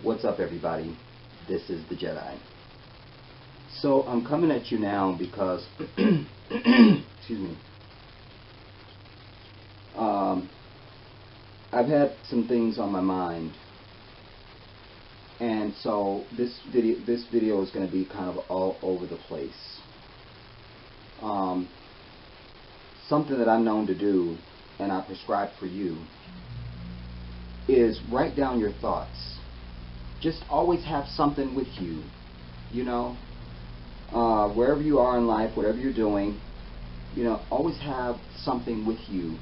What's up, everybody? This is the Jedi. So I'm coming at you now because excuse me. I've had some things on my mind, and so this video is going to be kind of all over the place. Something that I'm known to do, and I prescribe for you, is write down your thoughts. Just always have something with you, you know, wherever you are in life, whatever you're doing, you know, always have something with you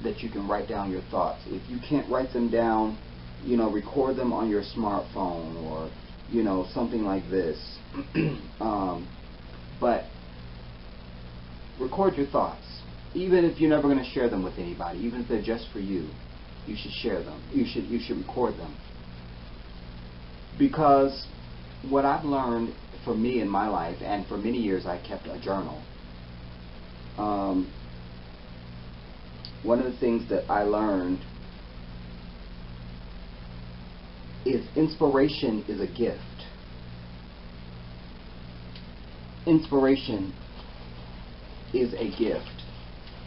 that you can write down your thoughts. If you can't write them down, you know, record them on your smartphone or, you know, something like this. But record your thoughts. Even if you're never going to share them with anybody, even if they're just for you, you should share them. You should record them. Because what I've learned for me in my life, and for many years I kept a journal, one of the things that I learned is inspiration is a gift. Inspiration is a gift.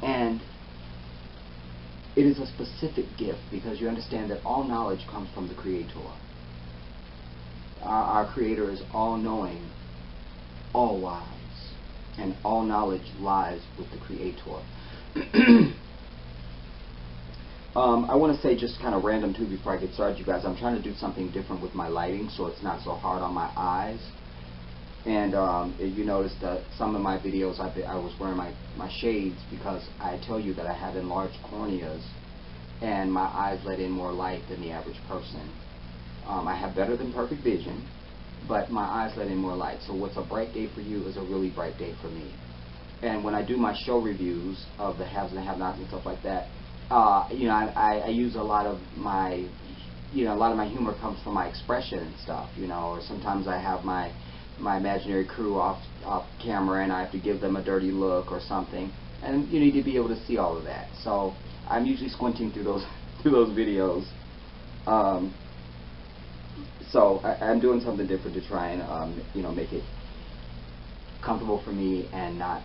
And it is a specific gift because you understand that all knowledge comes from the Creator. Our Creator is all-knowing, all-wise, and all knowledge lies with the Creator. I want to say just kind of random too before I get started, you guys. I'm trying to do something different with my lighting so it's not so hard on my eyes. And you noticed that some of my videos I was wearing my shades because I tell you that I have enlarged corneas and my eyes let in more light than the average person. I have better than perfect vision, but my eyes let in more light. So what's a bright day for you is a really bright day for me. And when I do my show reviews of the haves and the have-nots and stuff like that, you know, I use a lot of my, you know, a lot of my humor comes from my expression and stuff, you know, or sometimes I have my imaginary crew off camera and I have to give them a dirty look or something, and you need to be able to see all of that. So I'm usually squinting through those videos. So I'm doing something different to try and you know, make it comfortable for me and not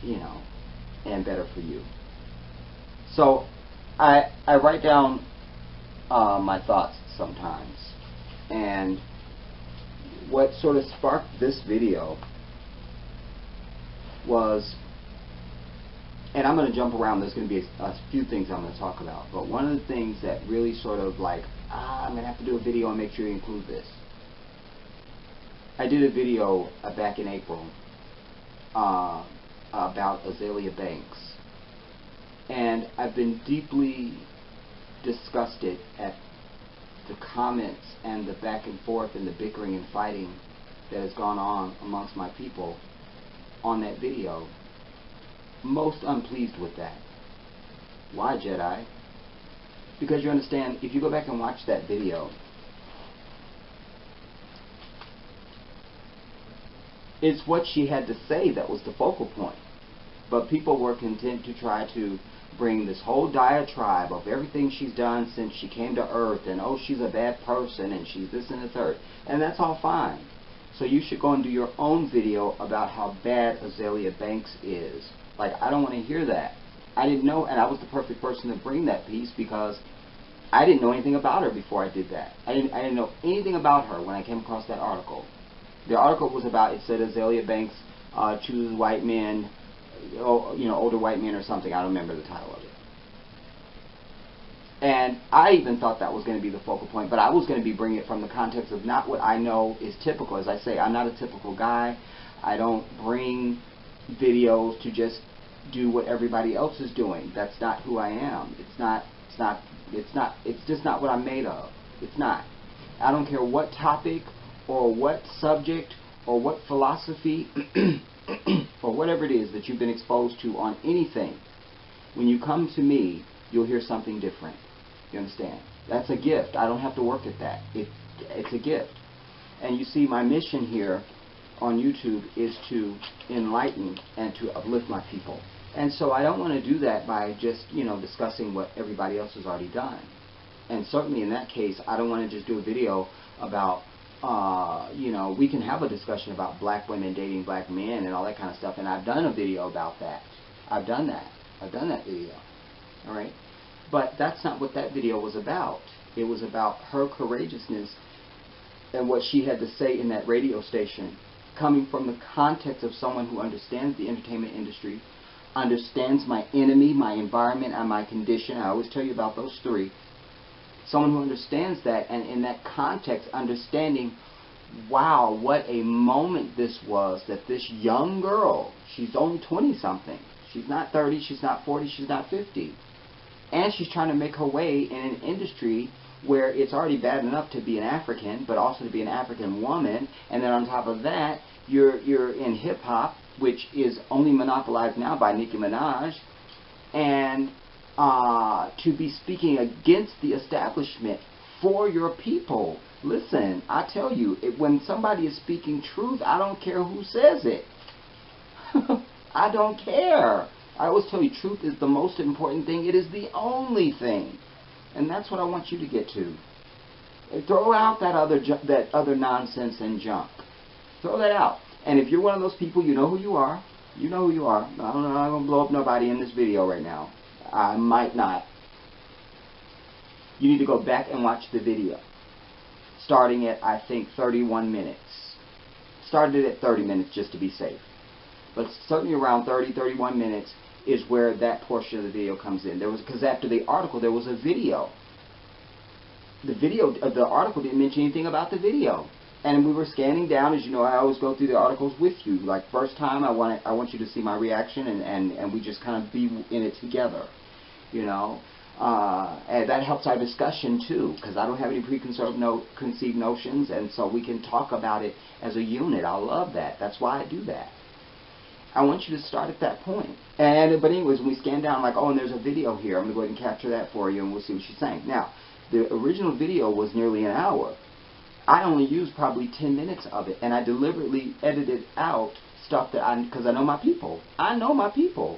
you know, and better for you. So I write down my thoughts sometimes, and what sort of sparked this video was, and I'm going to jump around, there's going to be a few things I'm going to talk about, but one of the things that really sort of like, I'm going to have to do a video and make sure you include this. I did a video back in April about Azalea Banks, and I've been deeply disgusted at the comments and the back and forth and the bickering and fighting that has gone on amongst my people on that video. Most unpleased with that. Why, Jedi? Because you understand, if you go back and watch that video, it's what she had to say that was the focal point. But people were content to try to bring this whole diatribe of everything she's done since she came to Earth, and oh, she's a bad person, and she's this and the third. And that's all fine. So you should go and do your own video about how bad Azalea Banks is. Like, I don't want to hear that. I didn't know, and I was the perfect person to bring that piece because I didn't know anything about her before I did that. I didn't know anything about her when I came across that article. The article was about, it said Azalea Banks chooses white men, you know, older white men or something. I don't remember the title of it. And I even thought that was going to be the focal point, but I was going to be bringing it from the context of not what I know is typical. As I say, I'm not a typical guy. I don't bring videos to just do what everybody else is doing. That's not who I am. It's just not what I'm made of. It's not. I don't care what topic or what subject or what philosophy or whatever it is that you've been exposed to on anything. When you come to me, you'll hear something different. You understand? That's a gift. I don't have to work at that. It's a gift. And you see, my mission here on YouTube is to enlighten and to uplift my people. And so I don't want to do that by just, you know, discussing what everybody else has already done. And certainly in that case, I don't want to just do a video about, you know, we can have a discussion about black women dating black men and all that kind of stuff. And I've done a video about that. I've done that. I've done that video. All right? But that's not what that video was about. It was about her courageousness and what she had to say in that radio station, coming from the context of someone who understands the entertainment industry, understands my enemy, my environment, and my condition. I always tell you about those three. Someone who understands that, and in that context, understanding, wow, what a moment this was, that this young girl, she's only 20-something. She's not 30, she's not 40, she's not 50. And she's trying to make her way in an industry where it's already bad enough to be an African, but also to be an African woman. And then on top of that, you're in hip-hop, which is only monopolized now by Nicki Minaj. And to be speaking against the establishment for your people. Listen, I tell you, when somebody is speaking truth, I don't care who says it. I don't care. I always tell you, truth is the most important thing. It is the only thing. And that's what I want you to get to. Throw out that other nonsense and junk. Throw that out. And if you're one of those people, you know who you are. You know who you are. I'm not going to blow up nobody in this video right now. I might not. You need to go back and watch the video. Starting at, I think, 31 minutes. Started at 30 minutes just to be safe. But certainly around 30, 31 minutes is where that portion of the video comes in. Because after the article, there was a video. The article didn't mention anything about the video. And we were scanning down. As you know, I always go through the articles with you. Like, first time, I want you to see my reaction, and we just kind of be in it together. You know? And that helps our discussion, too, because I don't have any preconceived notions, and so we can talk about it as a unit. I love that. That's why I do that. I want you to start at that point. But anyways, when we scan down, I'm like, oh, and there's a video here. I'm going to go ahead and capture that for you, and we'll see what she's saying. Now, the original video was nearly an hour. I only used probably 10 minutes of it, and I deliberately edited out stuff that because I know my people. I know my people.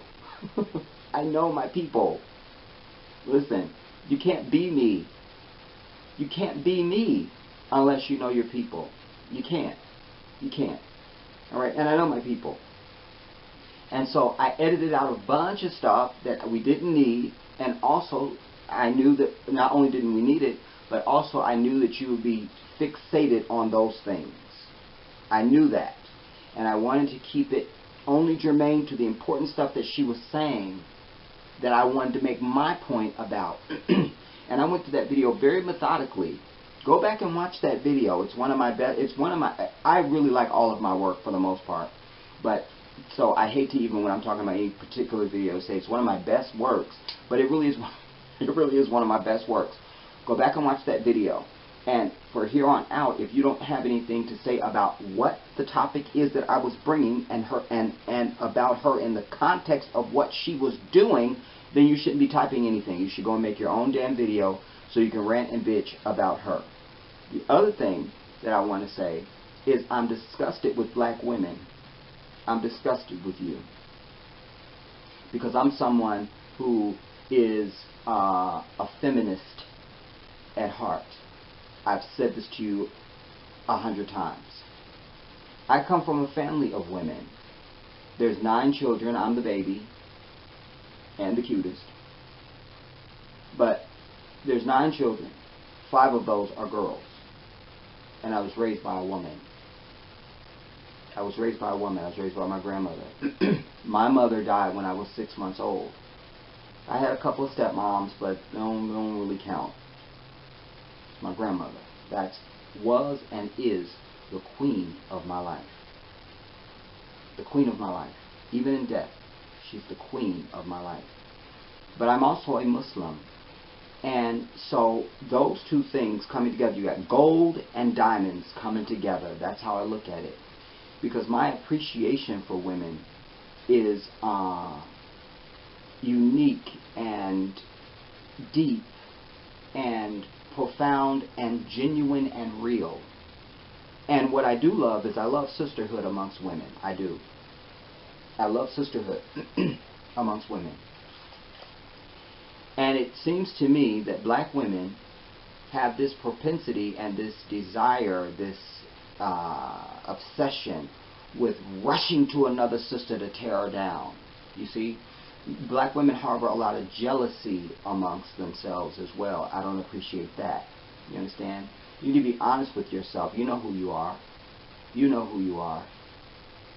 I know my people. Listen, you can't be me. You can't be me unless you know your people. You can't. You can't. All right, and I know my people. And so I edited out a bunch of stuff that we didn't need, and also I knew that not only didn't we need it, but also I knew that you would be fixated on those things. I knew that. And I wanted to keep it only germane to the important stuff that she was saying that I wanted to make my point about. And I went through that video very methodically. Go back and watch that video. It's one of my best. I really like all of my work for the most part. But so I hate to even when I'm talking about any particular video say it's one of my best works, but it really is. It really is one of my best works. Go back and watch that video. And for here on out, if you don't have anything to say about what the topic is that I was bringing and about her in the context of what she was doing, then you shouldn't be typing anything. You should go and make your own damn video so you can rant and bitch about her. The other thing that I want to say is I'm disgusted with black women. I'm disgusted with you. Because I'm someone who is a feminist at heart. I've said this to you 100 times. I come from a family of women. There's 9 children. I'm the baby and the cutest. But there's 9 children. 5 of those are girls. And I was raised by a woman. I was raised by a woman. I was raised by my grandmother. My mother died when I was 6 months old. I had a couple of stepmoms, but they don't really count. My grandmother. That was and is the queen of my life. The queen of my life. Even in death, she's the queen of my life. But I'm also a Muslim. And so those two things coming together, you got gold and diamonds coming together. That's how I look at it. Because my appreciation for women is unique and deep and profound and genuine and real. And what I do love is I love sisterhood amongst women. I do. I love sisterhood amongst women. And it seems to me that black women have this propensity and this desire, this obsession with rushing to another sister to tear her down. You see, black women harbor a lot of jealousy amongst themselves as well. I don't appreciate that. You understand? You need to be honest with yourself. You know who you are. You know who you are.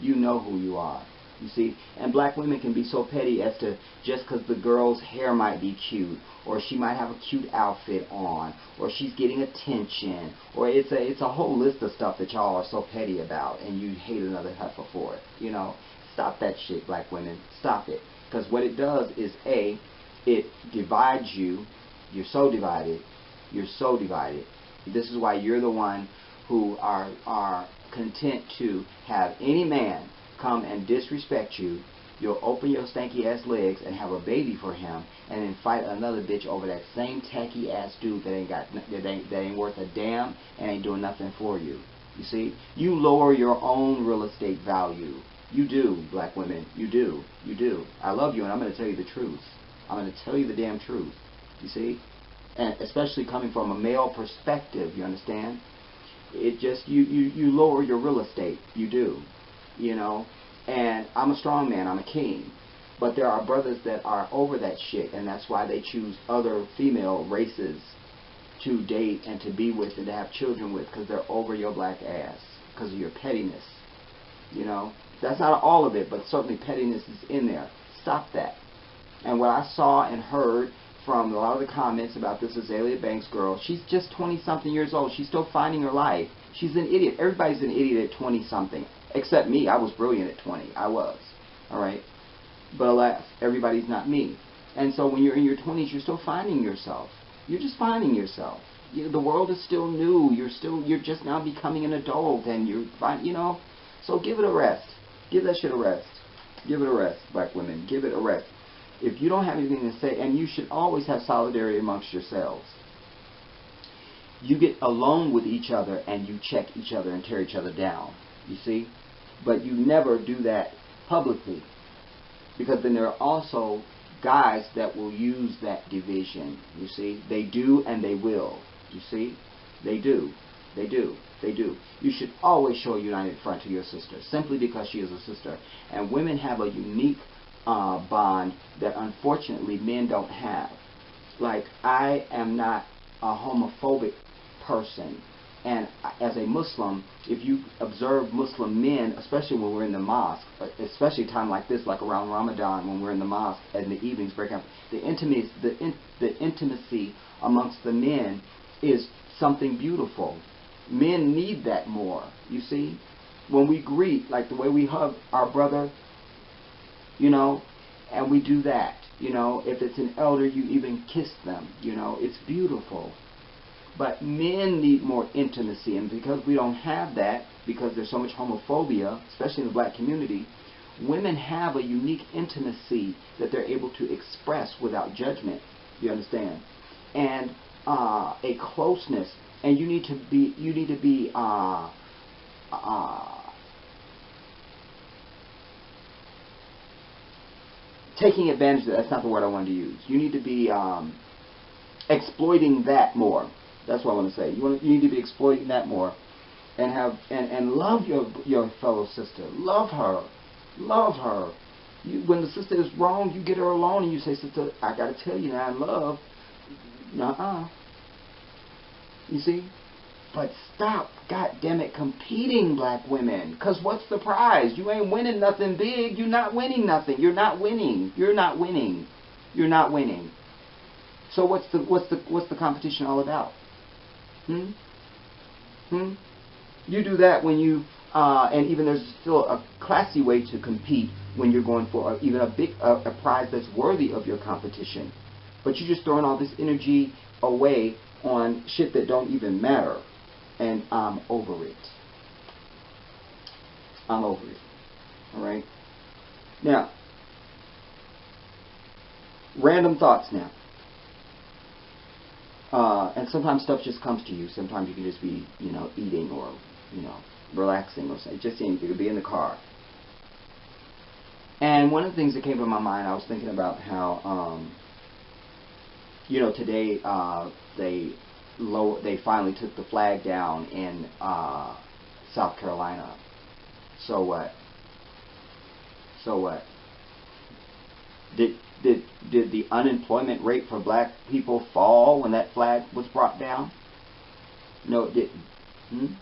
You know who you are. You see, and black women can be so petty as to, just because the girl's hair might be cute, or she might have a cute outfit on, or she's getting attention, or it's a whole list of stuff that y'all are so petty about, and you hate another heifer for it. You know, stop that shit, black women. Stop it, because what it does is it divides you. You're so divided. You're so divided. This is why you're the one who are content to have any man come and disrespect you. You'll open your stanky ass legs and have a baby for him, and then fight another bitch over that same tacky ass dude that ain't worth a damn and ain't doing nothing for you. You see, you lower your own real estate value. You do, black women. You do. You do. I love you, and I'm going to tell you the truth. I'm going to tell you the damn truth. You see, and especially coming from a male perspective. You understand? It just you lower your real estate. You do. You know, and I'm a strong man, I'm a king, but there are brothers that are over that shit, and that's why they choose other female races to date and to be with and to have children with, because they're over your black ass, because of your pettiness. You know, that's not all of it, but certainly pettiness is in there. Stop that. And what I saw and heard from a lot of the comments about this Azalea Banks girl, she's just 20-something years old. She's still finding her life. She's an idiot. Everybody's an idiot at 20-something. Except me. I was brilliant at 20. I was. Alright? But alas, everybody's not me. And so when you're in your 20s, you're still finding yourself. You're just finding yourself. The world is still new. You're just now becoming an adult, and you know. So give it a rest. Give that shit a rest. Give it a rest, black women. Give it a rest. If you don't have anything to say, and you should always have solidarity amongst yourselves. You get alone with each other and you check each other and tear each other down. You see? But you never do that publicly, because then there are also guys that will use that division. You see? They do and they will. You see? They do. They do. They do. You should always show a united front to your sister, simply because she is a sister. And women have a unique bond that unfortunately men don't have. Like, I am not a homophobic person. And as a Muslim, if you observe Muslim men, especially when we're in the mosque, especially a time like this, like around Ramadan, when we're in the mosque in the evenings, breaking up, the intimacy amongst the men is something beautiful. Men need that more. You see, when we greet, like the way we hug our brother, you know, and we do that. You know, if it's an elder, you even kiss them. You know, it's beautiful. But men need more intimacy, and because we don't have that, because there's so much homophobia, especially in the black community, women have a unique intimacy that they're able to express without judgment. You understand? And a closeness, and you need to be taking advantage of that. That's not the word I wanted to use. You need to be exploiting that more. That's what I want to say. You need to be exploiting that more, and have and love your fellow sister. Love her, love her. When the sister is wrong, you get her alone and you say, "Sister, I got to tell you now, in love, You see, but stop, goddammit, competing, black women. Cause what's the prize? You ain't winning nothing big. You're not winning nothing. You're not winning. You're not winning. You're not winning. So what's the competition all about? You do that when you and even there's still a classy way to compete when you're going for even a prize that's worthy of your competition. But you're just throwing all this energy away on shit that don't even matter. And I'm over it. I'm over it. Alright? Now, random thoughts now. And sometimes stuff just comes to you. Sometimes you can just be, eating or, relaxing or just anything. You could be in the car. And one of the things that came to my mind, I was thinking about how, today they they finally took the flag down in South Carolina. So what? So what? Did the unemployment rate for black people fall when that flag was brought down? No, it didn't.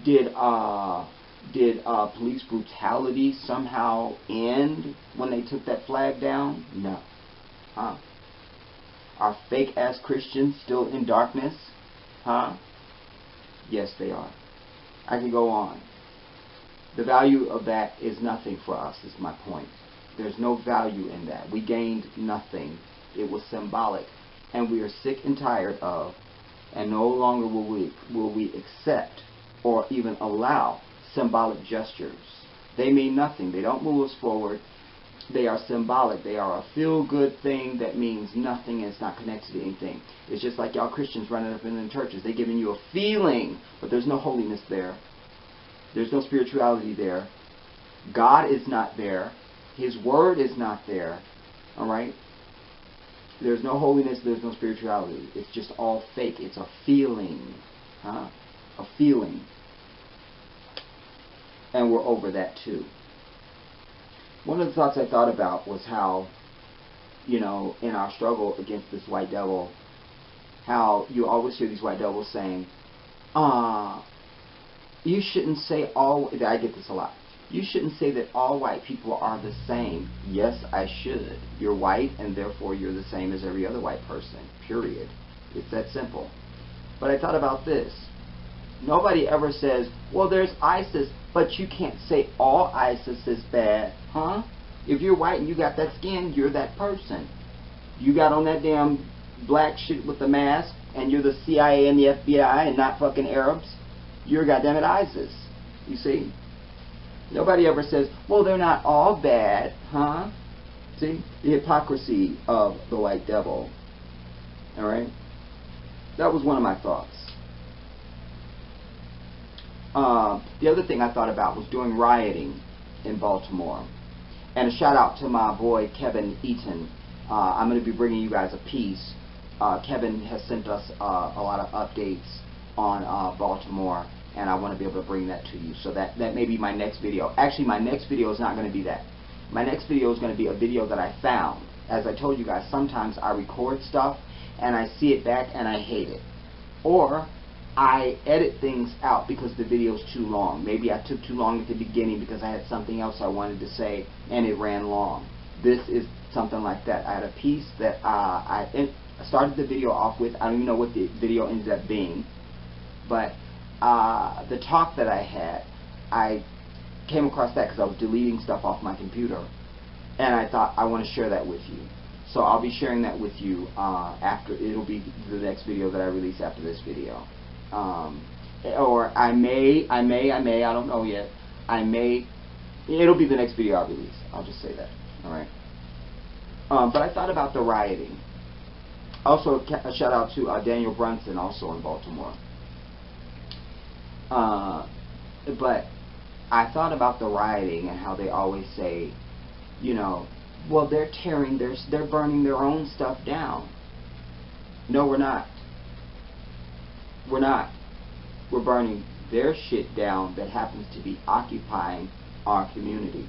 Did police brutality somehow end when they took that flag down? No. Huh? Are fake ass Christians still in darkness? Huh? Yes, they are. I can go on. The value of that is nothing for us, is my point. There's no value in that. We gained nothing. It was symbolic. And we are sick and tired of, and no longer will we accept or even allow symbolic gestures. They mean nothing. They don't move us forward. They are symbolic. They are a feel-good thing that means nothing and it's not connected to anything. It's just like y'all Christians running up in the churches. They're giving you a feeling, but there's no holiness there. There's no spirituality there. God is not there. His word is not there. Alright? There's no holiness. There's no spirituality. It's just all fake. It's a feeling. Huh? A feeling. And we're over that too. One of the thoughts I thought about was how, in our struggle against this white devil, how you always hear these white devils saying, you shouldn't say all, I get this a lot, you shouldn't say that all white people are the same. Yes, I should. You're white and therefore you're the same as every other white person, period. It's that simple. But I thought about this. Nobody ever says, well, there's ISIS, but you can't say all ISIS is bad, huh? If you're white and you got that skin, you're that person. You got on that damn black shit with the mask, and you're the CIA and the FBI and not fucking Arabs, you're goddammit ISIS. You see? Nobody ever says, well, they're not all bad, huh? See? The hypocrisy of the white devil. Alright? That was one of my thoughts. The other thing I thought about was doing rioting in Baltimore. And a shout out to my boy Kevin Eaton. I'm going to be bringing you guys a piece. Kevin has sent us a lot of updates on Baltimore, and I want to be able to bring that to you. So that may be my next video. Actually, my next video is not going to be that. My next video is going to be a video that I found. As I told you guys, sometimes I record stuff and I see it back and I hate it. Or I edit things out because the video is too long. Maybe I took too long at the beginning because I had something else I wanted to say and it ran long. This is something like that. I had a piece that I started the video off with. I don't even know what the video ended up being. But the talk that I had, I came across that because I was deleting stuff off my computer. And I thought, I want to share that with you. So I'll be sharing that with you after. It'll be the next video that I release after this video. Or I may, I don't know yet. It'll be the next video I'll release. I'll just say that. Alright. But I thought about the rioting. Also, a shout out to Daniel Brunson, also in Baltimore. But I thought about the rioting and how they always say, well, they're burning their own stuff down. No, we're not. We're not. We're burning their shit down that happens to be occupying our community.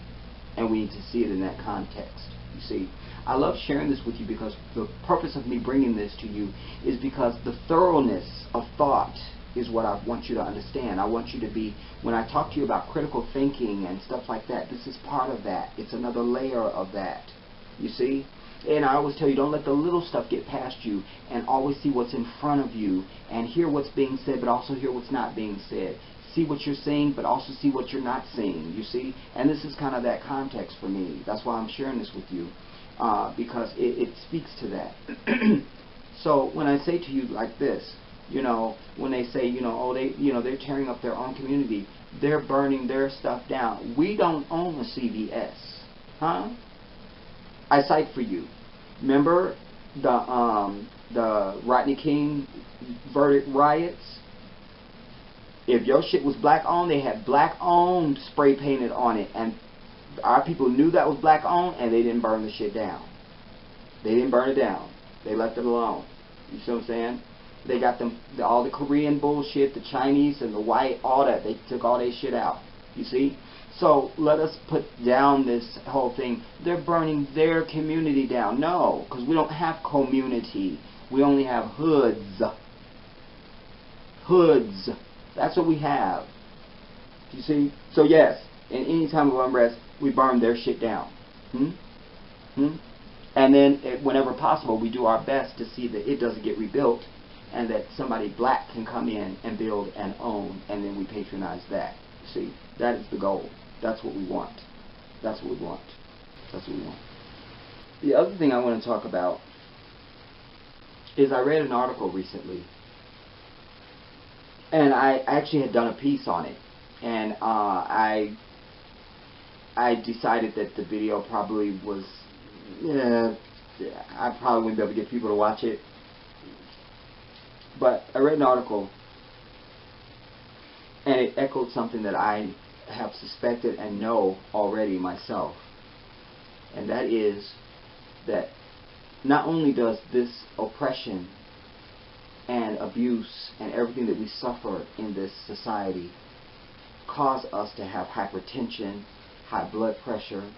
And we need to see it in that context. You see, I love sharing this with you because the purpose of me bringing this to you is because the thoroughness of thought is what I want you to understand. I want you to be, when I talk to you about critical thinking and stuff like that, this is part of that. It's another layer of that. You see? And I always tell you, don't let the little stuff get past you, and always see what's in front of you and hear what's being said, but also hear what's not being said. See what you're seeing, but also see what you're not seeing. You see? And this is kind of that context for me. That's why I'm sharing this with you, because it speaks to that. So when I say to you like this, when they say, they're tearing up their own community, they're burning their stuff down. We don't own the CVS, huh? I cite for you. Remember the Rodney King verdict riots? If your shit was black owned, they had black owned spray painted on it, and our people knew that was black owned, and they didn't burn the shit down. They didn't burn it down. They left it alone. You see what I'm saying? They got them, all the Korean bullshit, the Chinese and the white, all that. They took all their shit out. You see? So let us put down this whole thing. They're burning their community down. No, because we don't have community. We only have hoods. Hoods. That's what we have. You see? So yes, in any time of unrest, we burn their shit down. And then, whenever possible, we do our best to see that it doesn't get rebuilt, and that somebody black can come in and build and own, and then we patronize that. See, that is the goal. That's what we want. That's what we want. That's what we want. The other thing I want to talk about is I read an article recently, and I actually had done a piece on it, and I decided that the video probably was, I probably wouldn't be able to get people to watch it. But I read an article, and it echoed something that I have suspected and know already myself. And that is that not only does this oppression and abuse and everything that we suffer in this society cause us to have hypertension, high blood pressure,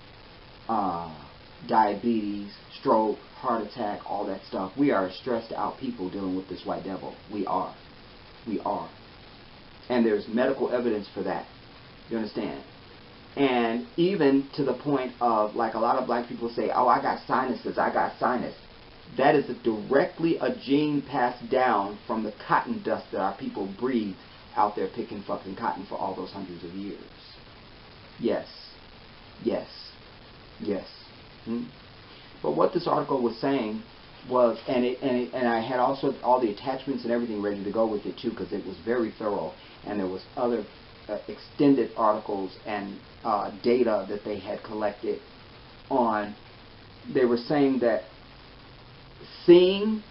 diabetes, stroke, heart attack, all that stuff. We are stressed out people dealing with this white devil. We are. We are. And there's medical evidence for that. You understand? And even to the point of, like a lot of black people say, oh, I got sinuses, I got sinus. That is directly a gene passed down from the cotton dust that our people breathe out there picking fucking cotton for all those hundreds of years. Yes. Yes. Yes. But what this article was saying was, and I had also all the attachments and everything ready to go with it too, because it was very thorough, and there was other extended articles and data that they had collected on. They were saying that seeing,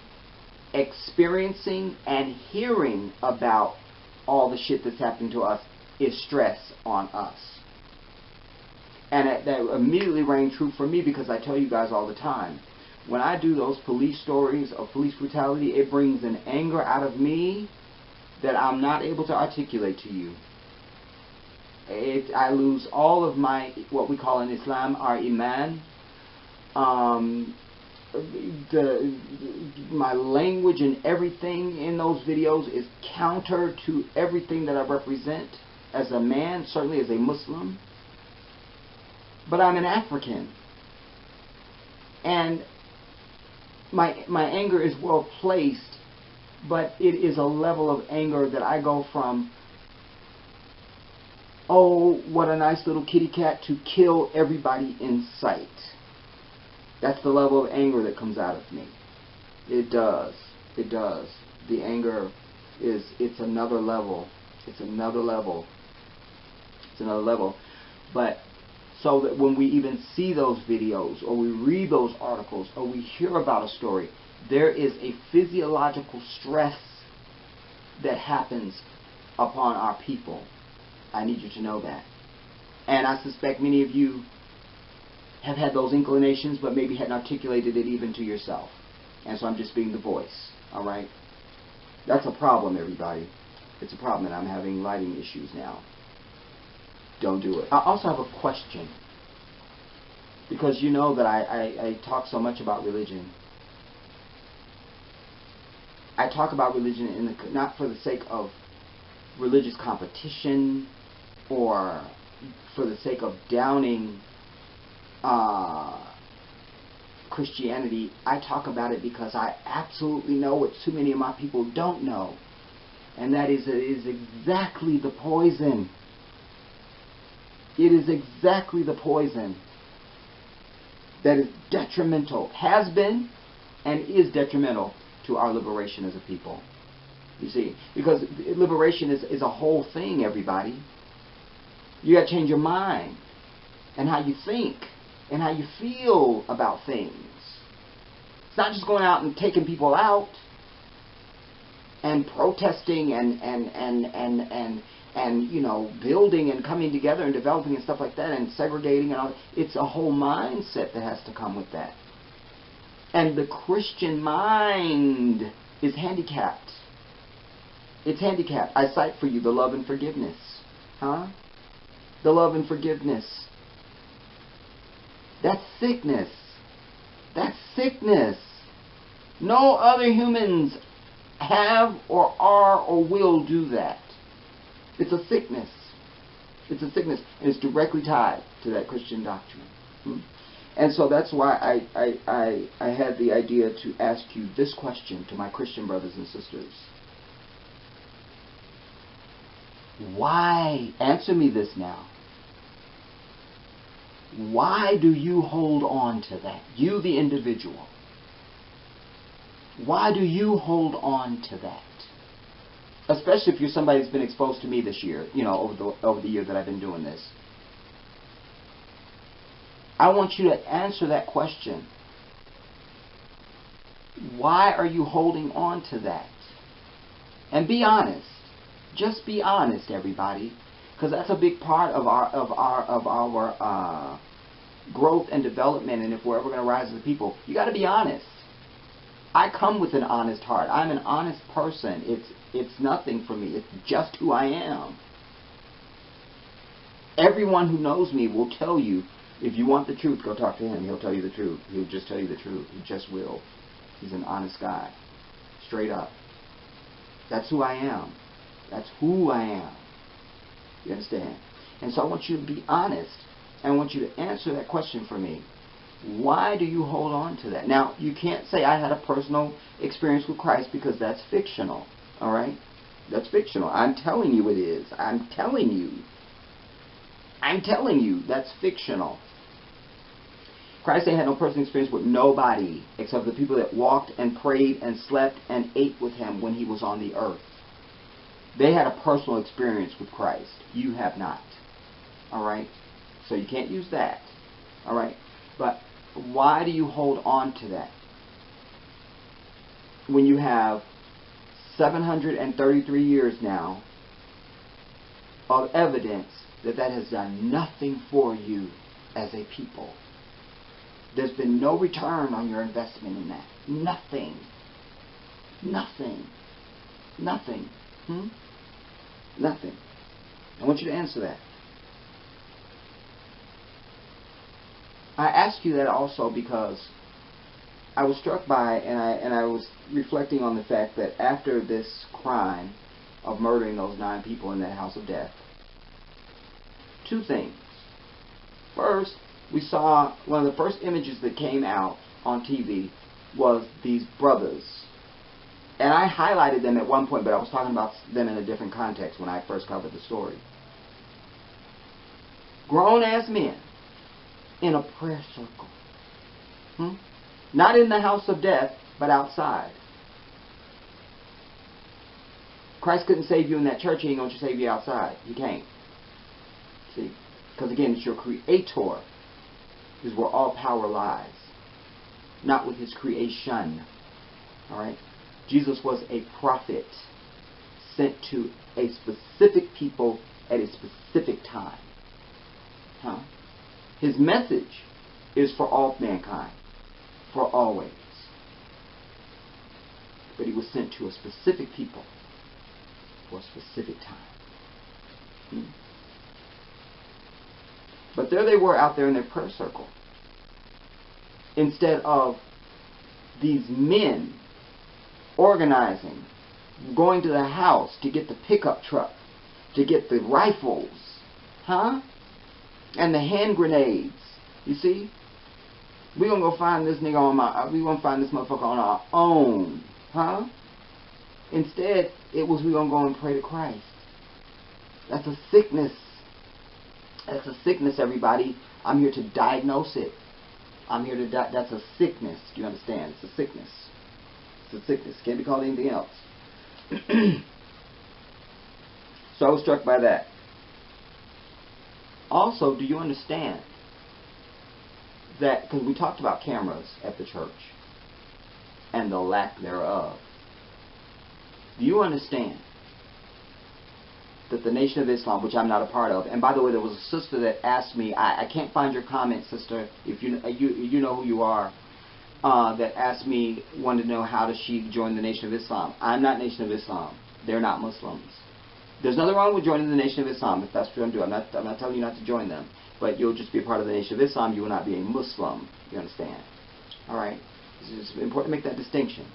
experiencing, and hearing about all the shit that's happening to us is stress on us. And that immediately rang true for me, because I tell you guys all the time, when I do those police stories of police brutality, it brings an anger out of me that I'm not able to articulate to you. I lose all of my, what we call in Islam, our iman. My language and everything in those videos is counter to everything that I represent as a man, certainly as a Muslim. But I'm an African, and my anger is well placed, but it is a level of anger that I go from, oh, what a nice little kitty cat, to kill everybody in sight. That's the level of anger that comes out of me. It does. It does. The anger it's another level. It's another level. It's another level. But so that when we even see those videos, or we read those articles, or we hear about a story, there is a physiological stress that happens upon our people. I need you to know that. And I suspect many of you have had those inclinations, but maybe hadn't articulated it even to yourself. And so I'm just being the voice. Alright? That's a problem, everybody. It's a problem, and I'm having lighting issues now. Don't do it. I also have a question, because you know that I talk so much about religion. I talk about religion not for the sake of religious competition or for the sake of downing Christianity. I talk about it because I absolutely know what too many of my people don't know, and that is, it is exactly the poison. It is exactly the poison that is detrimental, has been, and is detrimental to our liberation as a people. You see, because liberation is a whole thing, everybody. You got to change your mind, and how you think, and how you feel about things. It's not just going out and taking people out, and protesting, and you know, building and coming together and developing and stuff like that, and segregating and all. It's a whole mindset that has to come with that. And the Christian mind is handicapped. It's handicapped. I cite for you the love and forgiveness. Huh? The love and forgiveness. That's sickness. That's sickness. No other humans have or are or will do that. It's a sickness. It's a sickness. And it's directly tied to that Christian doctrine. And so that's why I had the idea to ask you this question to my Christian brothers and sisters. Why? Answer me this now. Why do you hold on to that? You, the individual. Why do you hold on to that? Especially if you're somebody that's been exposed to me this year, over the year that I've been doing this. I want you to answer that question. Why are you holding on to that? And be honest. Just be honest, everybody, because that's a big part of our growth and development. And if we're ever going to rise as a people, you got to be honest. I come with an honest heart. I'm an honest person. It's nothing for me. It's just who I am. Everyone who knows me will tell you, if you want the truth, go talk to him. He'll tell you the truth. He'll just tell you the truth. He just will. He's an honest guy. Straight up. That's who I am. That's who I am. You understand? And so I want you to be honest. I want you to answer that question for me. Why do you hold on to that? Now, you can't say I had a personal experience with Christ because that's fictional. All right? That's fictional. I'm telling you it is. I'm telling you. I'm telling you that's fictional. Christ had no personal experience with nobody except the people that walked and prayed and slept and ate with him when he was on the earth. They had a personal experience with Christ. You have not. All right? So you can't use that. All right? But why do you hold on to that? When you have 733 years now of evidence that has done nothing for you as a people. There's been no return on your investment in that. Nothing. Nothing. Nothing. Nothing. I want you to answer that. I ask you that also because I was struck by, and I was reflecting on the fact that after this crime of murdering those 9 people in that house of death, 2 things. First, we saw one of the first images that came out on TV was these brothers. And I highlighted them at one point, but I was talking about them in a different context when I first covered the story. Grown-ass men in a prayer circle. Not in the house of death, but outside. Christ couldn't save you in that church. He ain't going to save you outside. He can't. See? Because again, it's your creator is where all power lies. Not with his creation. Alright? Jesus was a prophet sent to a specific people at a specific time. His message is for all mankind. For always. But he was sent to a specific people for a specific time. But there they were out there in their prayer circle. Instead of these men organizing, going to the house to get the pickup truck, to get the rifles, and the hand grenades. You see? We're going to go find this nigga we're going to find this motherfucker on our own. Instead, it was we're going to go and pray to Christ. That's a sickness. That's a sickness, everybody. I'm here to diagnose it. I'm here to that's a sickness. Do you understand? It's a sickness. It's a sickness. Can't be called anything else. So I was struck by that. Also, do you understand that, because we talked about cameras at the church and the lack thereof. Do you understand that the Nation of Islam, which I'm not a part of, and by the way, there was a sister that asked me, I can't find your comment, sister, if you know who you are, that asked me, wanted to know how does she join the Nation of Islam. I'm not Nation of Islam. They're not Muslims. There's nothing wrong with joining the Nation of Islam if that's what I'm doing. I'm not telling you not to join them. But you'll just be a part of the Nation of Islam. You will not be a Muslim. You understand? All right? It's important to make that distinction.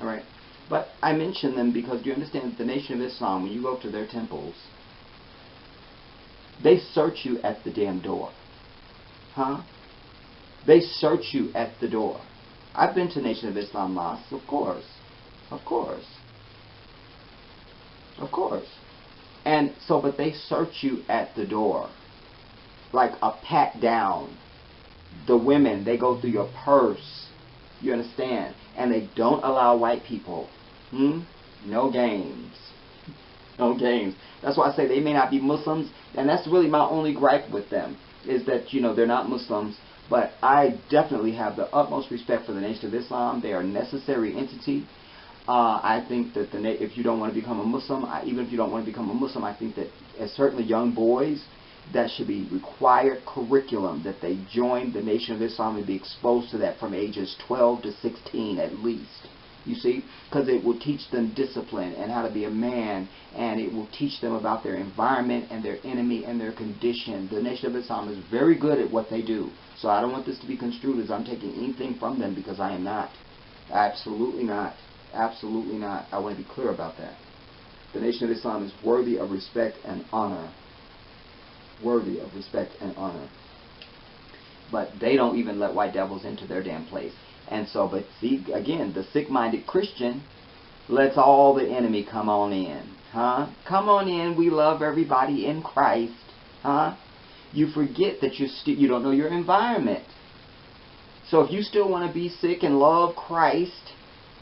All right? But I mention them because you understand that the Nation of Islam, when you go to their temples, they search you at the damn door. Huh? They search you at the door. I've been to Nation of Islam mosques, of course. Of course. Of course. And so, but they search you at the door. Like a pat down. The women, they go through your purse. You understand? And they don't allow white people. No games. No games. That's why I say they may not be Muslims. And that's really my only gripe with them. Is that, you know, they're not Muslims. But I definitely have the utmost respect for the Nation of Islam. They are a necessary entity. I think that if you don't want to become a Muslim, even if you don't want to become a Muslim, I think that as certainly young boys, that should be required curriculum that they join the Nation of Islam and be exposed to that from ages 12 to 16 at least. You see? Because it will teach them discipline and how to be a man, and it will teach them about their environment and their enemy and their condition. The Nation of Islam is very good at what they do. So I don't want this to be construed as I'm taking anything from them, because I am not. Absolutely not. Absolutely not. I want to be clear about that. The Nation of Islam is worthy of respect and honor. Worthy of respect and honor. But they don't even let white devils into their damn place. And so, but see, again, the sick-minded Christian lets all the enemy come on in. Huh? Come on in. We love everybody in Christ. Huh? You forget that you don't know your environment. So if you still want to be sick and love Christ,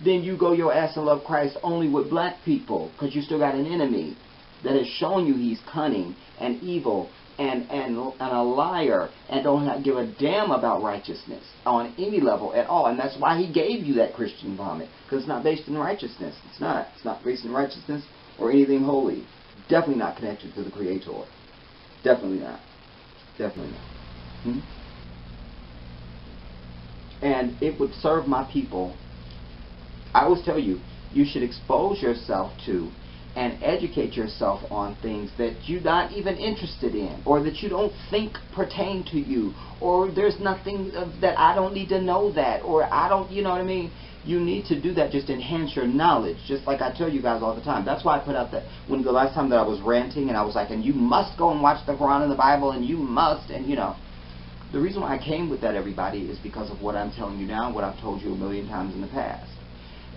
then you go your ass and love Christ only with black people, because you still got an enemy that has shown you he's cunning and evil and a liar and don't give a damn about righteousness on any level at all. And that's why he gave you that Christian vomit, because it's not based in righteousness. It's not. It's not based in righteousness or anything holy. Definitely not connected to the Creator. Definitely not. Definitely not. And it would serve my people. I always tell you, you should expose yourself to and educate yourself on things that you're not even interested in, or that you don't think pertain to you, or there's nothing that I don't need to know that, or I don't, you know what I mean? You need to do that, just enhance your knowledge, just like I tell you guys all the time. That's why I put out that, when the last time that I was ranting, and I was like, and you must go and watch the Quran and the Bible, and you must, and you know. The reason why I came with that, everybody, is because of what I'm telling you now, what I've told you a million times in the past.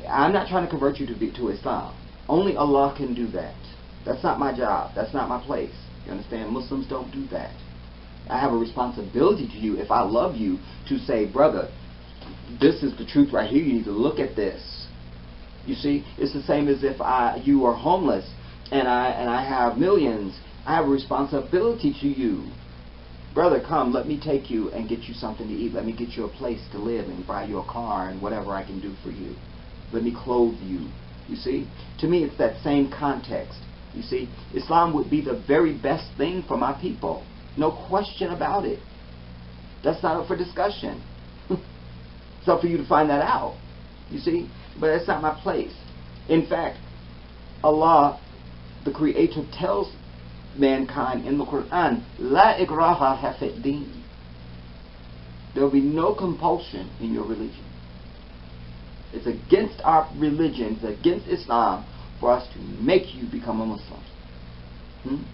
I'm not trying to convert you to Islam. Only Allah can do that. That's not my job. That's not my place. You understand? Muslims don't do that. I have a responsibility to you, if I love you, to say, brother, this is the truth right here. You need to look at this. You see? It's the same as if you are homeless and I have millions. I have a responsibility to you. Brother, come, let me take you and get you something to eat. Let me get you a place to live and buy you a car and whatever I can do for you. Let me clothe you. You see? To me, it's that same context. You see? Islam would be the very best thing for my people. No question about it. That's not up for discussion. It's up for you to find that out. You see? But that's not my place. In fact, Allah, the Creator, tells mankind in the Quran, La ikraha fi din. There will be no compulsion in your religion. It's against our religion, it's against Islam, for us to make you become a Muslim.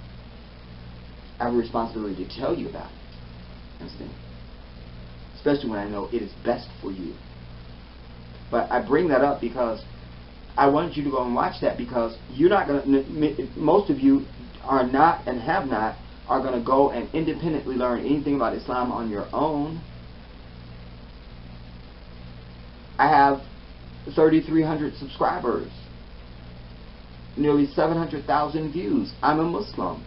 I have a responsibility to tell you about it. Understand? Especially when I know it is best for you. But I bring that up because I want you to go and watch that, because you're not going to, most of you are not and have not, are going to go and independently learn anything about Islam on your own. I have 3,300 subscribers, nearly 700,000 views. I'm a Muslim.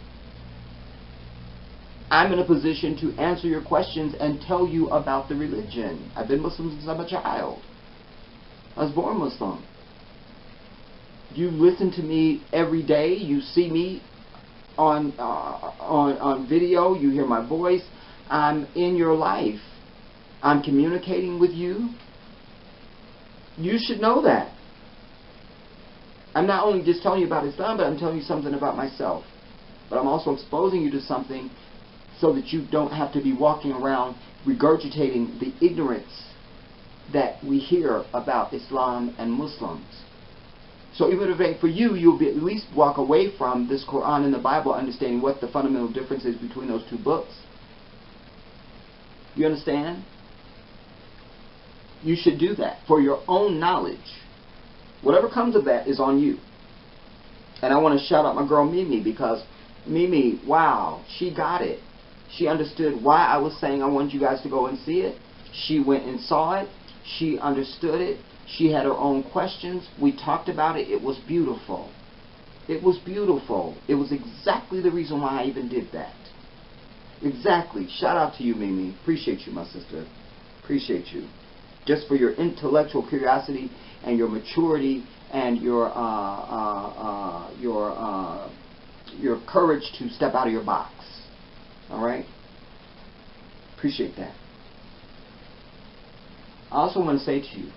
I'm in a position to answer your questions and tell you about the religion. I've been Muslim since I'm a child. I was born Muslim. You listen to me every day. You see me on video. You hear my voice. I'm in your life. I'm communicating with you. You should know that. I'm not only just telling you about Islam, but I'm telling you something about myself. But I'm also exposing you to something so that you don't have to be walking around regurgitating the ignorance that we hear about Islam and Muslims. So even if it ain't for you, you'll be at least walk away from this Quran and the Bible understanding what the fundamental difference is between those two books. You understand? You should do that for your own knowledge. Whatever comes of that is on you. And I want to shout out my girl Mimi, because Mimi, wow, she got it. She understood why I was saying I want you guys to go and see it. She went and saw it. She understood it. She had her own questions. We talked about it. It was beautiful. It was beautiful. It was exactly the reason why I even did that. Exactly. Shout out to you, Mimi. Appreciate you, my sister. Appreciate you. Just for your intellectual curiosity and your maturity and your courage to step out of your box. All right? Appreciate that. I also want to say to you,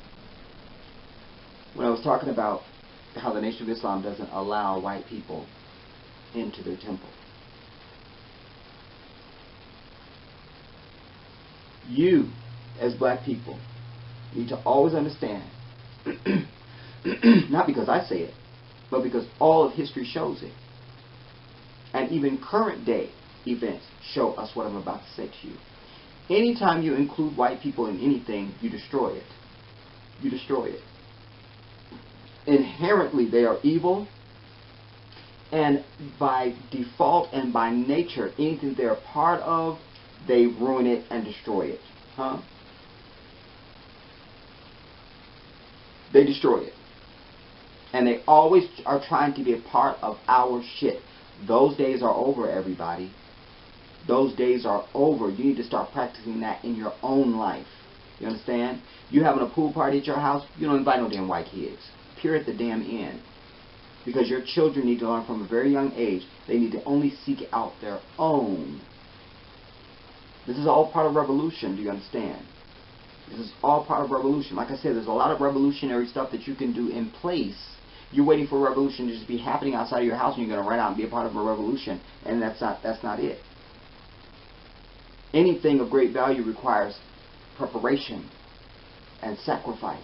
when I was talking about how the Nation of Islam doesn't allow white people into their temple, you, as black people, need to always understand, not because I say it, but because all of history shows it. And even current day events show us what I'm about to say to you. Anytime you include white people in anything, you destroy it. You destroy it. Inherently, they are evil. And by default and by nature, anything they're a part of, they ruin it and destroy it. Huh? They destroy it. And they always are trying to be a part of our shit. Those days are over, everybody. Those days are over. You need to start practicing that in your own life. You understand? You having a pool party at your house, you don't invite no damn white kids. Period at the damn end. Because your children need to learn from a very young age. They need to only seek out their own. This is all part of revolution. Do you understand? This is all part of revolution. Like I said, there's a lot of revolutionary stuff that you can do in place. You're waiting for a revolution to just be happening outside of your house, and you're going to run out and be a part of a revolution. And that's not it. Anything of great value requires preparation and sacrifice.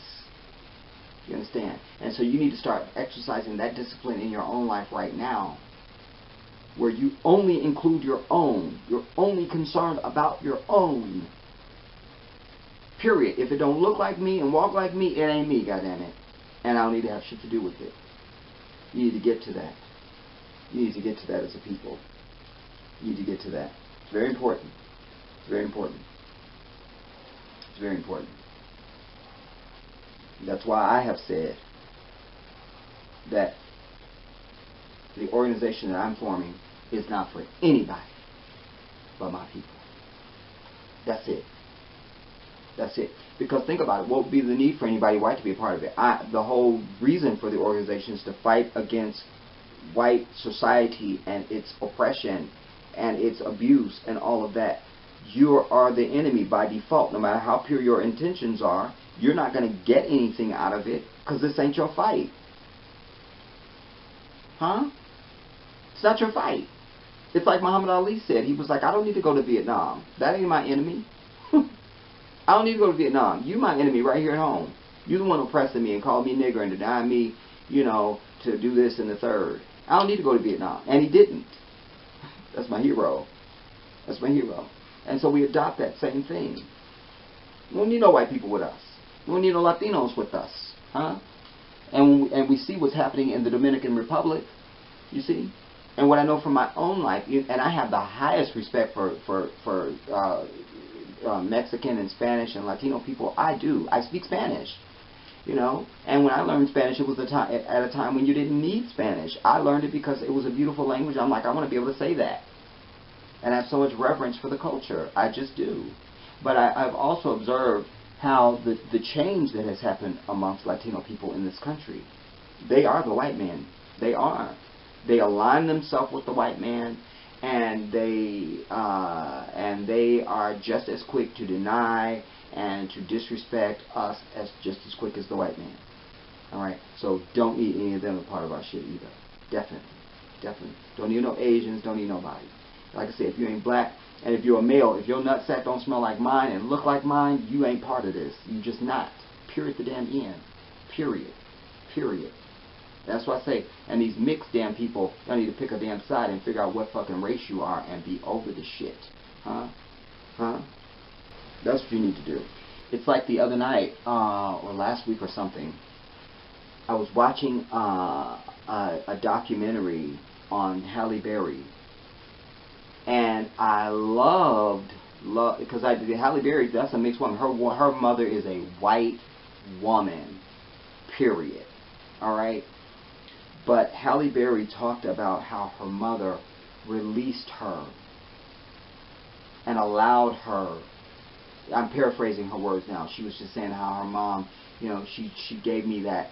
You understand? And so you need to start exercising that discipline in your own life right now, where you only include your own. You're only concerned about your own. Period. If it don't look like me and walk like me, it ain't me, goddammit. And I don't need to have shit to do with it. You need to get to that. You need to get to that as a people. You need to get to that. It's very important. It's very important. It's very important. That's why I have said that the organization that I'm forming is not for anybody but my people. That's it. That's it. Because think about it. What would be the need for anybody white to be a part of it? The whole reason for the organization is to fight against white society and its oppression and its abuse and all of that. You are the enemy by default. No matter how pure your intentions are, you're not going to get anything out of it because this ain't your fight. Huh? It's not your fight. It's like Muhammad Ali said. He was like, I don't need to go to Vietnam. That ain't my enemy. I don't need to go to Vietnam. You my enemy right here at home. You the one oppressing me and calling me nigger and denying me, you know, to do this and the third. I don't need to go to Vietnam. And he didn't. That's my hero. That's my hero. And so we adopt that same thing. We don't need no white people with us. We don't need no Latinos with us. Huh? And we see what's happening in the Dominican Republic. You see? And what I know from my own life, and I have the highest respect for Mexican and Spanish and Latino people. I do. I speak Spanish. You know? And when I learned Spanish, it was at a time when you didn't need Spanish. I learned it because it was a beautiful language. I'm like, I want to be able to say that. And I have so much reverence for the culture. I just do. But I've also observed how the change that has happened amongst Latino people in this country. They are the white man. They are. They align themselves with the white man, and they are just as quick to deny and to disrespect us as just as quick as the white man. Alright? So don't need any of them a part of our shit either. Definitely. Definitely. Don't need no Asians, don't need nobody. Like I said, if you ain't black, and if you're a male, if your nutsack don't smell like mine and look like mine, you ain't part of this. You just not. Period the damn end. Period. Period. That's why I say, and these mixed damn people, y'all need to pick a damn side and figure out what fucking race you are and be over the shit. Huh? Huh? That's what you need to do. It's like the other night, or last week or something, I was watching a documentary on Halle Berry. And I loved, because Halle Berry, that's a mixed woman. Her mother is a white woman, period. Alright? But Halle Berry talked about how her mother released her and allowed her, I'm paraphrasing her words now, she was just saying how her mom, you know, she gave me that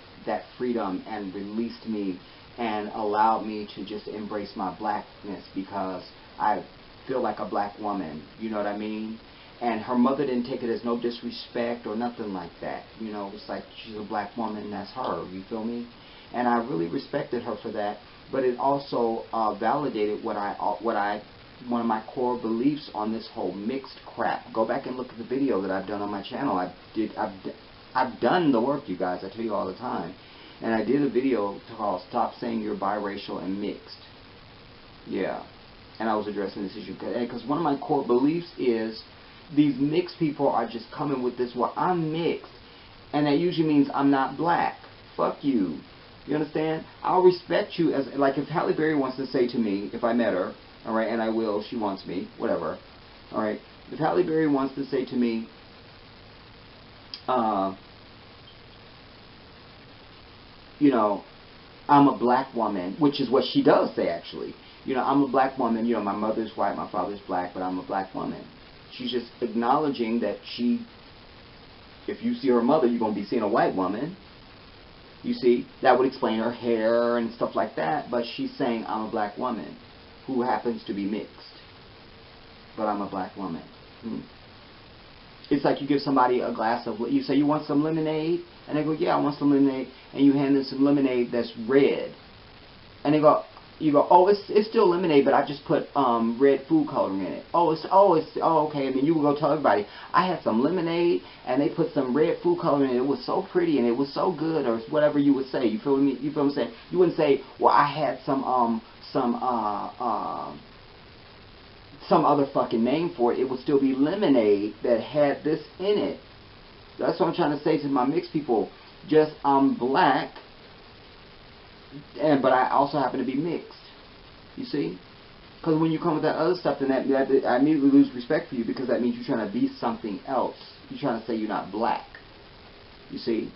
freedom and released me and allowed me to just embrace my blackness because I feel like a black woman, you know what I mean? And her mother didn't take it as no disrespect or nothing like that. You know, it's like she's a black woman, that's her, you feel me? And I really respected her for that, but it also validated one of my core beliefs on this whole mixed crap. Go back and look at the video that I've done on my channel. I've done the work, you guys, I tell you all the time. And I did a video called Stop Saying You're Biracial and Mixed. Yeah. And I was addressing this issue. Because one of my core beliefs is these mixed people are just coming with this, well, I'm mixed. And that usually means I'm not black. Fuck you. You understand? I'll respect you as, like, if Halle Berry wants to say to me, if I met her, alright, and I will, she wants me, whatever, alright, if Halle Berry wants to say to me, you know, I'm a black woman, which is what she does say, actually. You know, I'm a black woman, you know, my mother's white, my father's black, but I'm a black woman. She's just acknowledging that she, if you see her mother, you're going to be seeing a white woman. You see, that would explain her hair and stuff like that, but she's saying I'm a black woman who happens to be mixed, but I'm a black woman. It's like you give somebody a glass of, you say, you want some lemonade? And they go, yeah, I want some lemonade. And you hand them some lemonade that's red. And they go, you go, oh, it's still lemonade, but I just put red food coloring in it. Oh, okay. And then you will go tell everybody, I had some lemonade, and they put some red food coloring in it. It was so pretty, and it was so good, or whatever you would say. You feel me? You feel what I'm saying? You wouldn't say, well, I had some other fucking name for it. It would still be lemonade that had this in it. That's what I'm trying to say to my mixed people. Just, I'm black, but I also happen to be mixed. You see? Because when you come with that other stuff, then that I immediately lose respect for you, because that means you're trying to be something else. You're trying to say you're not black. You see?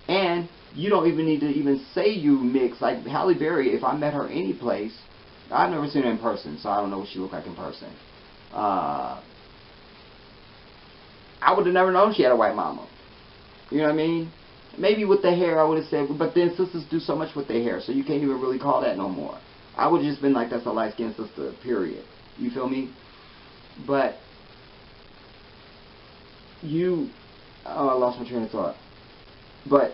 And you don't even need to even say you mix. Like Halle Berry, if I met her any place, I've never seen her in person, so I don't know what she looked like in person. I would have never known she had a white mama. You know what I mean? Maybe with the hair I would have said, but then sisters do so much with their hair, so you can't even really call that no more. I would have just been like, that's a light-skinned sister, period. You feel me? But you, oh, I lost my train of thought. But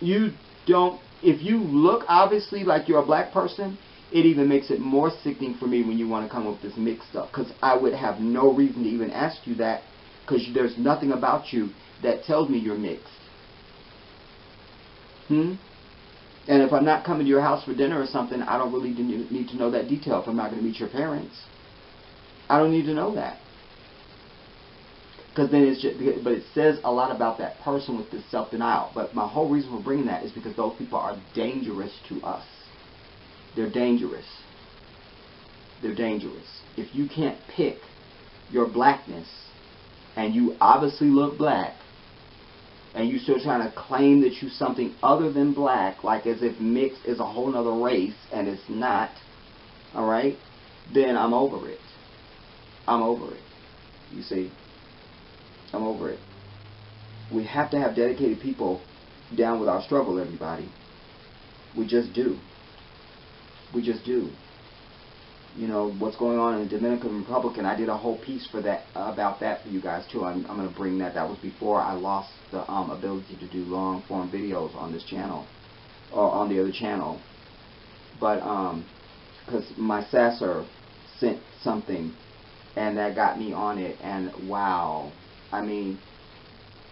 you don't, if you look obviously like you're a black person, it even makes it more sickening for me when you want to come up with this mixed stuff. Because I would have no reason to even ask you that, because there's nothing about you that tells me you're mixed. And if I'm not coming to your house for dinner or something, I don't really need to know that detail. If I'm not going to meet your parents, I don't need to know that. Because then it's just, but it says a lot about that person with this self-denial. But my whole reason for bringing that is because those people are dangerous to us. They're dangerous. They're dangerous. If you can't pick your blackness, and you obviously look black, and you still trying to claim that you're something other than black, like as if mixed is a whole other race, and it's not, alright, then I'm over it. I'm over it. You see? I'm over it. We have to have dedicated people down with our struggle, everybody. We just do. We just do. you know, what's going on in the Dominican Republic, and I did a whole piece for that about that for you guys too. I'm going to bring that. That was before I lost the ability to do long form videos on this channel or on the other channel. But because my Sasser sent something, and that got me on it, and wow, I mean,